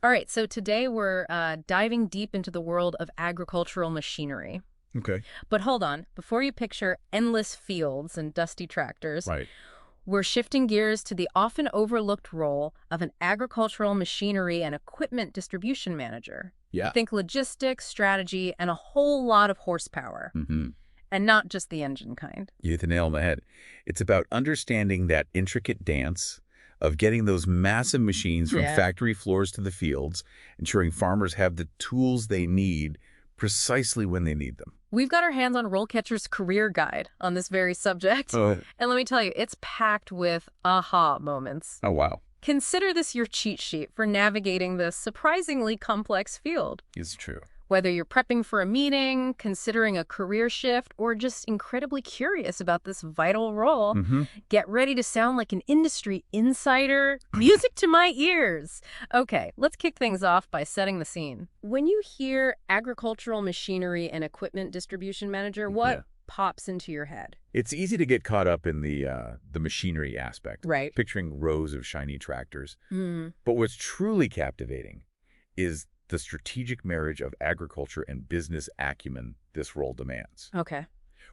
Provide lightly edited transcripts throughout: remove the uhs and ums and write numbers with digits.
All right, so today we're diving deep into the world of agricultural machinery. Okay. But hold on, before you picture endless fields and dusty tractors, Right. we're shifting gears to the often overlooked role of an agricultural machinery and equipment distribution manager. Yeah. Think logistics, strategy, and a whole lot of horsepower, Mm-hmm. and not just the engine kind. You hit the nail on the head. It's about understanding that intricate dance of getting those massive machines from Yeah. factory floors to the fields, ensuring farmers have the tools they need precisely when they need them. We've got our hands on RoleCatcher's career guide on this very subject. Oh, And let me tell you, it's packed with aha moments. oh wow. Consider this your cheat sheet for navigating this surprisingly complex field. It's true. Whether you're prepping for a meeting, considering a career shift, or just incredibly curious about this vital role, Mm-hmm. get ready to sound like an industry insider. Music to my ears. Okay, let's kick things off by setting the scene. When you hear agricultural machinery and equipment distribution manager, what Yeah. pops into your head? It's easy to get caught up in the machinery aspect, Right. picturing rows of shiny tractors. Hmm. But what's truly captivating is the strategic marriage of agriculture and business acumen this role demands. Okay.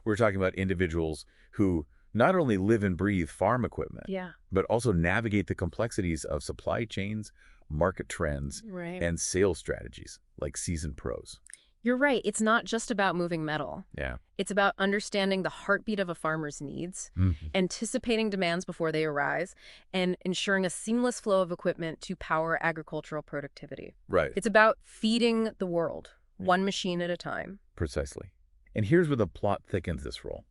We're talking about individuals who not only live and breathe farm equipment, Yeah. but also navigate the complexities of supply chains, market trends, Right. and sales strategies like seasoned pros. You're right. It's not just about moving metal. Yeah. It's about understanding the heartbeat of a farmer's needs, Mhm. anticipating demands before they arise, and ensuring a seamless flow of equipment to power agricultural productivity. Right. It's about feeding the world, one machine at a time. Precisely. And here's where the plot thickens this role.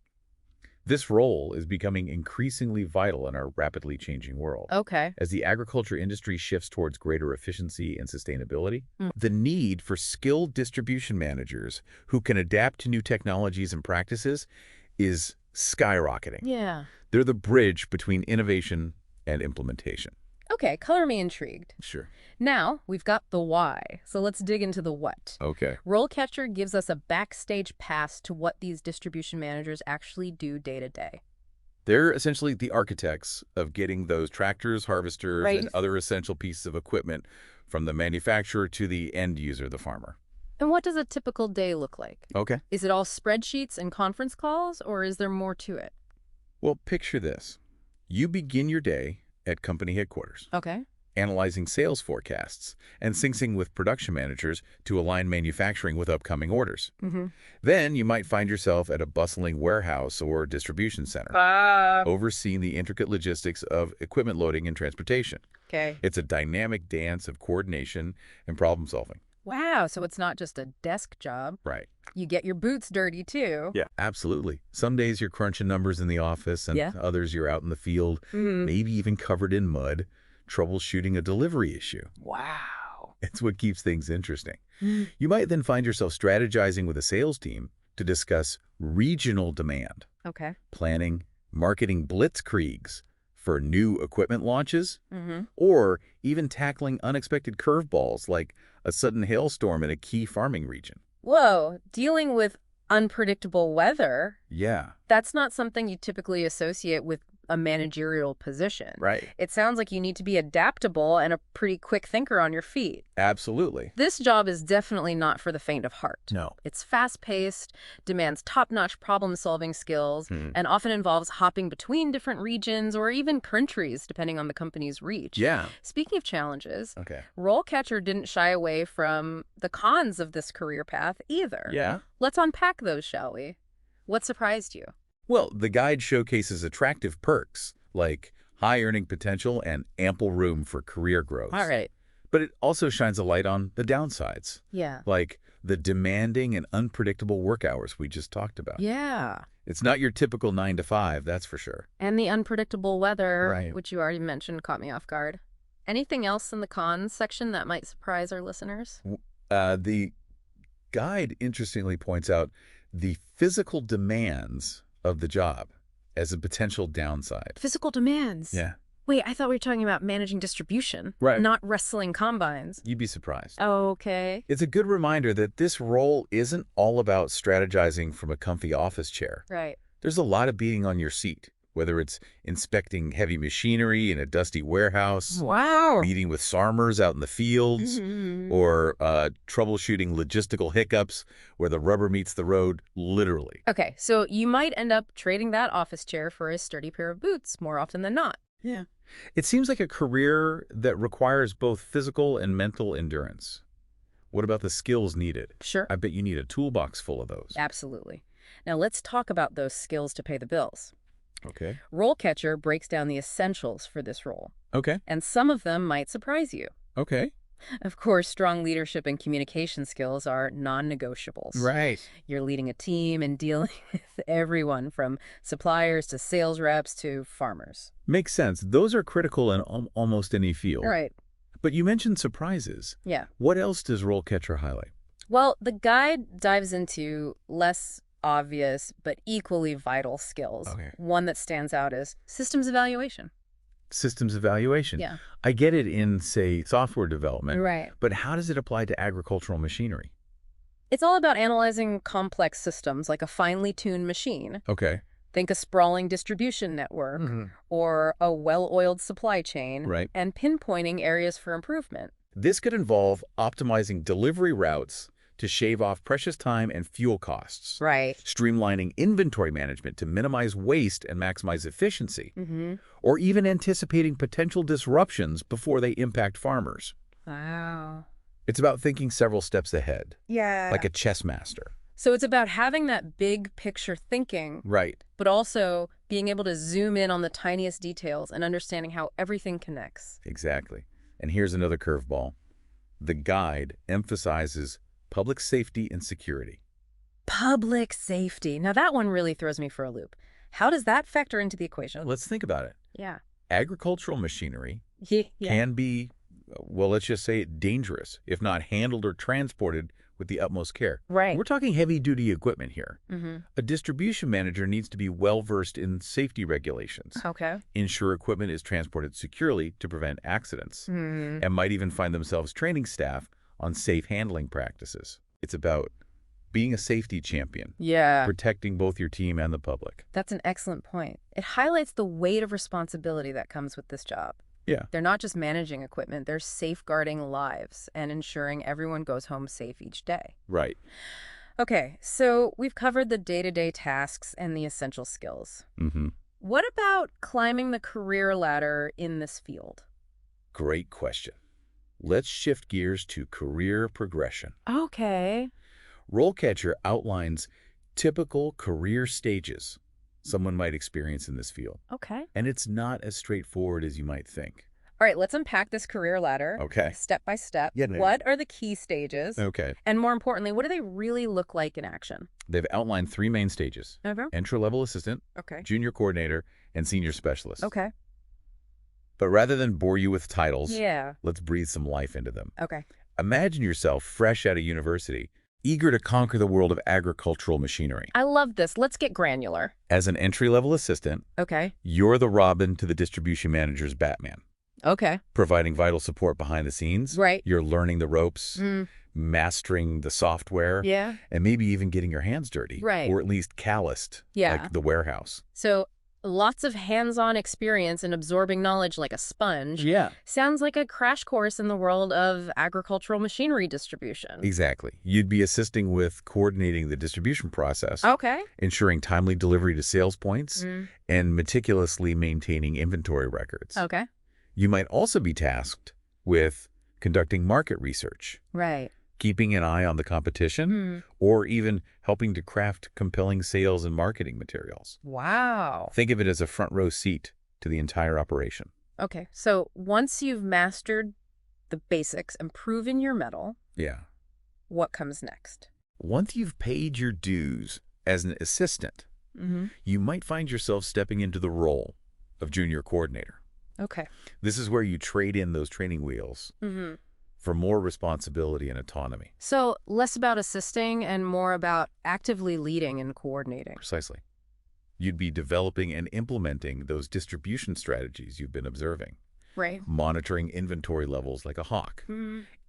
This role is becoming increasingly vital in our rapidly changing world. Okay. As the agriculture industry shifts towards greater efficiency and sustainability, Mm. the need for skilled distribution managers who can adapt to new technologies and practices is skyrocketing. Yeah. They're the bridge between innovation and implementation. Okay, color me intrigued. Sure. Now, we've got the why, so let's dig into the what. Okay. RoleCatcher gives us a backstage pass to what these distribution managers actually do day to day. They're essentially the architects of getting those tractors, harvesters, Right. and other essential pieces of equipment from the manufacturer to the end user, the farmer. And what does a typical day look like? Okay. Is it all spreadsheets and conference calls, or is there more to it? Well, picture this. You begin your day at company headquarters, Okay. analyzing sales forecasts and syncing with production managers to align manufacturing with upcoming orders. Mm-hmm. Then you might find yourself at a bustling warehouse or distribution center, overseeing the intricate logistics of equipment loading and transportation. Okay. It's a dynamic dance of coordination and problem solving. Wow, so it's not just a desk job. Right. You get your boots dirty, too. Yeah, absolutely. Some days you're crunching numbers in the office, and Yeah. others you're out in the field, maybe even covered in mud, troubleshooting a delivery issue. Wow. It's what keeps things interesting. You might then find yourself strategizing with a sales team to discuss regional demand, Okay. planning, marketing blitzkriegs for new equipment launches, Mm-hmm. or even tackling unexpected curveballs like a sudden hailstorm in a key farming region. Whoa, dealing with unpredictable weather, Yeah, that's not something you typically associate with a managerial position. right. It sounds like you need to be adaptable and a pretty quick thinker on your feet. Absolutely. This job is definitely not for the faint of heart. No. It's fast-paced, demands top-notch problem-solving skills, and often involves hopping between different regions or even countries, depending on the company's reach. Yeah. Speaking of challenges, Okay. RoleCatcher didn't shy away from the cons of this career path either. Yeah. Let's unpack those, shall we? What surprised you? Well, the guide showcases attractive perks like high earning potential and ample room for career growth. All right. But it also shines a light on the downsides, Yeah. like the demanding and unpredictable work hours we just talked about. Yeah. It's not your typical 9 to 5, that's for sure. And the unpredictable weather, Right. which you already mentioned, caught me off guard. Anything else in the cons section that might surprise our listeners? The guide interestingly points out the physical demands of the job as a potential downside. Physical demands. Yeah, Wait, I thought we were talking about managing distribution, Right. not wrestling combines. you'd be surprised. Okay. It's a good reminder that this role isn't all about strategizing from a comfy office chair. Right. There's a lot of being on your seat, whether it's inspecting heavy machinery in a dusty warehouse, Wow. meeting with farmers out in the fields, or troubleshooting logistical hiccups where the rubber meets the road, literally. Okay, so you might end up trading that office chair for a sturdy pair of boots more often than not. Yeah. It seems like a career that requires both physical and mental endurance. What about the skills needed? Sure. I bet you need a toolbox full of those. Absolutely. Now let's talk about those skills to pay the bills. Okay. RoleCatcher breaks down the essentials for this role, Okay. and some of them might surprise you. Okay. Of course, strong leadership and communication skills are non-negotiables. Right. You're leading a team and dealing with everyone from suppliers to sales reps to farmers. Makes sense. Those are critical in almost any field. All right. But you mentioned surprises. Yeah. What else does RoleCatcher highlight? Well, the guide dives into less obvious but equally vital skills. Okay. One that stands out is systems evaluation. Systems evaluation. Yeah. I get it in, say, software development. Right. But how does it apply to agricultural machinery? It's all about analyzing complex systems like a finely tuned machine. Okay. Think a sprawling distribution network or a well-oiled supply chain, Right. and pinpointing areas for improvement. This could involve optimizing delivery routes to shave off precious time and fuel costs. Right. Streamlining inventory management to minimize waste and maximize efficiency. Mm-hmm. Or even anticipating potential disruptions before they impact farmers. Wow. It's about thinking several steps ahead, Yeah. like a chess master. So it's about having that big picture thinking, Right. but also being able to zoom in on the tiniest details and understanding how everything connects. Exactly. And here's another curveball. The guide emphasizes public safety and security. Public safety. Now that one really throws me for a loop. How does that factor into the equation? Let's think about it. Yeah. Agricultural machinery Yeah. can be, well, let's just say dangerous, if not handled or transported with the utmost care. Right. We're talking heavy-duty equipment here. Mm-hmm. A distribution manager needs to be well-versed in safety regulations, Okay. ensure equipment is transported securely to prevent accidents, and might even find themselves training staff on safe handling practices. It's about being a safety champion, Yeah. protecting both your team and the public. That's an excellent point. It highlights the weight of responsibility that comes with this job. Yeah. They're not just managing equipment, they're safeguarding lives and ensuring everyone goes home safe each day. Right. Okay, so we've covered the day-to-day tasks and the essential skills. Mm-hmm. What about climbing the career ladder in this field? Great question. Let's shift gears to career progression. Okay. RoleCatcher outlines typical career stages someone might experience in this field. Okay. And it's not as straightforward as you might think. All right, let's unpack this career ladder. Okay. Step by step. Yeah, no. What are the key stages? Okay. And more importantly, what do they really look like in action? They've outlined 3 main stages: Okay. entry-level assistant, Okay. junior coordinator, and senior specialist. Okay. But rather than bore you with titles, Yeah. let's breathe some life into them. Okay. Imagine yourself fresh out of university, eager to conquer the world of agricultural machinery. I love this. Let's get granular. As an entry-level assistant, Okay. you're the Robin to the distribution manager's Batman, Okay. providing vital support behind the scenes. Right. You're learning the ropes, mastering the software, Yeah. and maybe even getting your hands dirty. Right. Or at least calloused, Yeah. like the warehouse. So lots of hands-on experience and absorbing knowledge like a sponge. Yeah. Sounds like a crash course in the world of agricultural machinery distribution. Exactly. You'd be assisting with coordinating the distribution process, Okay. ensuring timely delivery to sales points, and meticulously maintaining inventory records. Okay. You might also be tasked with conducting market research, Right. keeping an eye on the competition, or even helping to craft compelling sales and marketing materials. Wow. Think of it as a front row seat to the entire operation. Okay. So once you've mastered the basics and proven your mettle, Yeah. what comes next? Once you've paid your dues as an assistant, you might find yourself stepping into the role of junior coordinator. Okay. This is where you trade in those training wheels for more responsibility and autonomy. So less about assisting and more about actively leading and coordinating. Precisely. You'd be developing and implementing those distribution strategies you've been observing, Right. monitoring inventory levels like a hawk,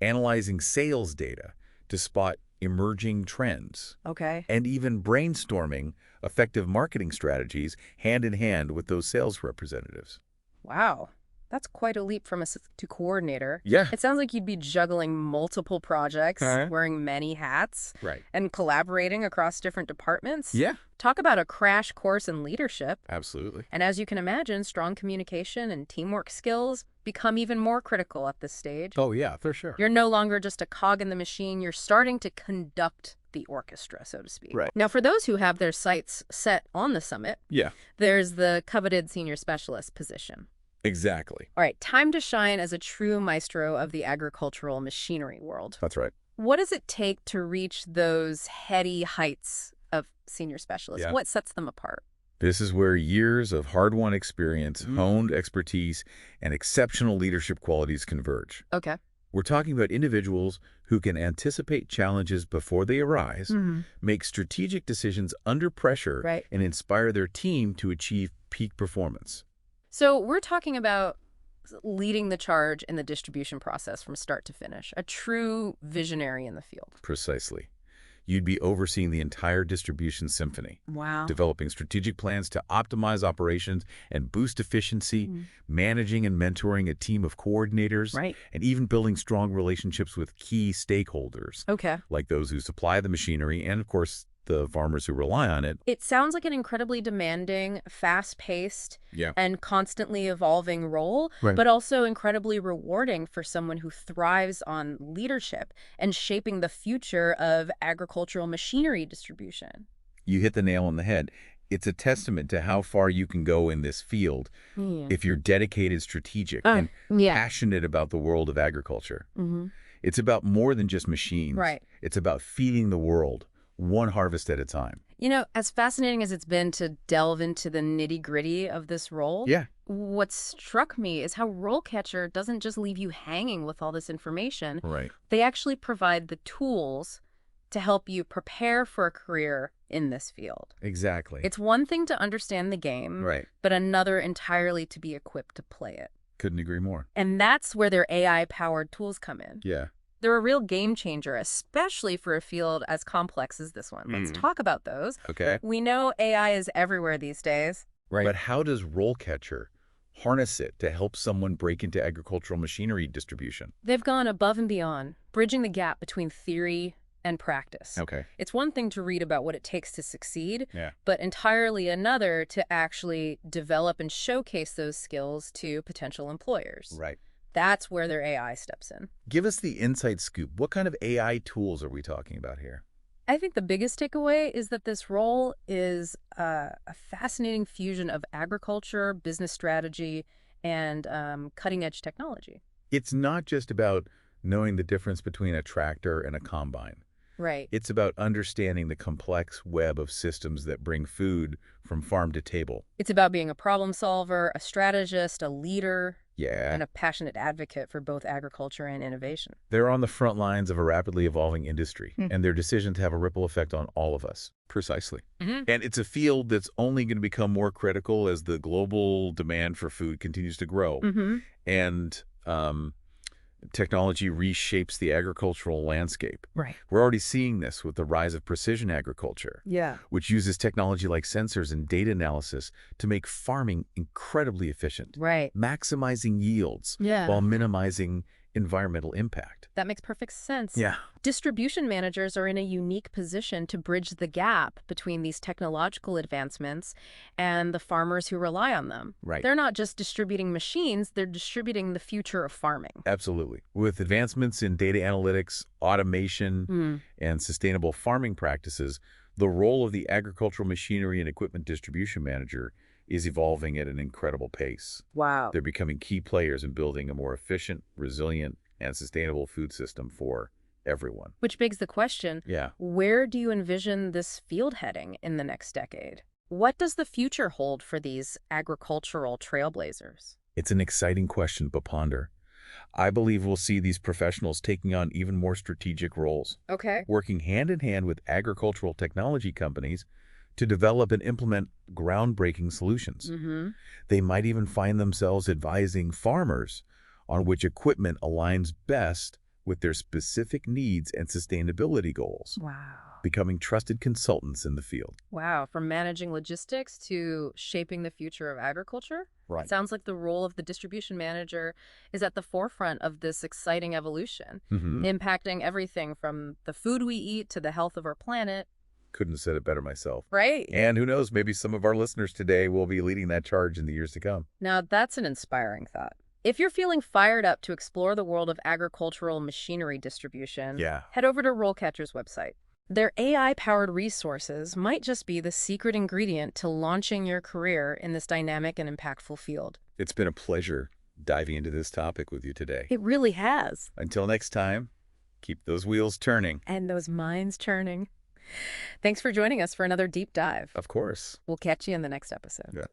analyzing sales data to spot emerging trends, Okay. and even brainstorming effective marketing strategies hand in hand with those sales representatives. Wow. That's quite a leap from to coordinator. Yeah. It sounds like you'd be juggling multiple projects, Huh? wearing many hats, Right. and collaborating across different departments. Yeah. Talk about a crash course in leadership. Absolutely. And as you can imagine, strong communication and teamwork skills become even more critical at this stage. Oh, yeah, for sure. You're no longer just a cog in the machine. You're starting to conduct the orchestra, so to speak. Right. Now, for those who have their sights set on the summit, Yeah, there's the coveted senior specialist position. exactly. All right, time to shine as a true maestro of the agricultural machinery world. That's right. What does it take to reach those heady heights of senior specialists? Yeah. What sets them apart? This is where years of hard-won experience, honed expertise, and exceptional leadership qualities converge. Okay. We're talking about individuals who can anticipate challenges before they arise, make strategic decisions under pressure, Right. and inspire their team to achieve peak performance. So we're talking about leading the charge in the distribution process from start to finish, a true visionary in the field. Precisely. You'd be overseeing the entire distribution symphony, Wow. developing strategic plans to optimize operations and boost efficiency, managing and mentoring a team of coordinators, Right. and even building strong relationships with key stakeholders, Okay. like those who supply the machinery and, of course, the farmers who rely on it. It sounds like an incredibly demanding, fast-paced, Yeah. and constantly evolving role, Right. but also incredibly rewarding for someone who thrives on leadership and shaping the future of agricultural machinery distribution. You hit the nail on the head. It's a testament to how far you can go in this field if you're dedicated, strategic, and passionate about the world of agriculture. It's about more than just machines. Right. It's about feeding the world, one harvest at a time. You know, as fascinating as it's been to delve into the nitty-gritty of this role, Yeah. what struck me is how RoleCatcher doesn't just leave you hanging with all this information. Right. They actually provide the tools to help you prepare for a career in this field. Exactly. It's one thing to understand the game, Right. but another entirely to be equipped to play it. Couldn't agree more. And that's where their AI-powered tools come in. Yeah. They're a real game changer, especially for a field as complex as this one. Let's talk about those. Okay. We know AI is everywhere these days. Right. But how does RoleCatcher harness it to help someone break into agricultural machinery distribution? They've gone above and beyond, bridging the gap between theory and practice. Okay. It's one thing to read about what it takes to succeed, Yeah. but entirely another to actually develop and showcase those skills to potential employers. Right. That's where their AI steps in. Give us the inside scoop. What kind of AI tools are we talking about here? I think the biggest takeaway is that this role is a fascinating fusion of agriculture, business strategy, and cutting-edge technology. It's not just about knowing the difference between a tractor and a combine. Right. It's about understanding the complex web of systems that bring food from farm to table. It's about being a problem solver, a strategist, a leader, Yeah. and a passionate advocate for both agriculture and innovation. They're on the front lines of a rapidly evolving industry, and their decisions have a ripple effect on all of us. Precisely. And it's a field that's only going to become more critical as the global demand for food continues to grow. And technology reshapes the agricultural landscape. Right. We're already seeing this with the rise of precision agriculture, Yeah. which uses technology like sensors and data analysis to make farming incredibly efficient, Right. maximizing yields Yeah. while minimizing environmental impact. That makes perfect sense. Yeah. Distribution managers are in a unique position to bridge the gap between these technological advancements and the farmers who rely on them. Right. They're not just distributing machines, they're distributing the future of farming. Absolutely. With advancements in data analytics, automation, and sustainable farming practices, the role of the agricultural machinery and equipment distribution manager is evolving at an incredible pace. Wow. They're becoming key players in building a more efficient, resilient, and sustainable food system for everyone. Which begs the question, Yeah. where do you envision this field heading in the next decade? What does the future hold for these agricultural trailblazers? It's an exciting question to ponder. I believe we'll see these professionals taking on even more strategic roles, Okay. working hand in hand with agricultural technology companies to develop and implement groundbreaking solutions. They might even find themselves advising farmers on which equipment aligns best with their specific needs and sustainability goals, Wow. becoming trusted consultants in the field. Wow, from managing logistics to shaping the future of agriculture? Right. It sounds like the role of the distribution manager is at the forefront of this exciting evolution, impacting everything from the food we eat to the health of our planet. Couldn't have said it better myself. Right. And who knows, maybe some of our listeners today will be leading that charge in the years to come. Now, that's an inspiring thought. If you're feeling fired up to explore the world of agricultural machinery distribution, head over to RoleCatcher's website. Their AI-powered resources might just be the secret ingredient to launching your career in this dynamic and impactful field. It's been a pleasure diving into this topic with you today. It really has. Until next time, keep those wheels turning. And those minds churning. Thanks for joining us for another deep dive. Of course. We'll catch you in the next episode. Yeah.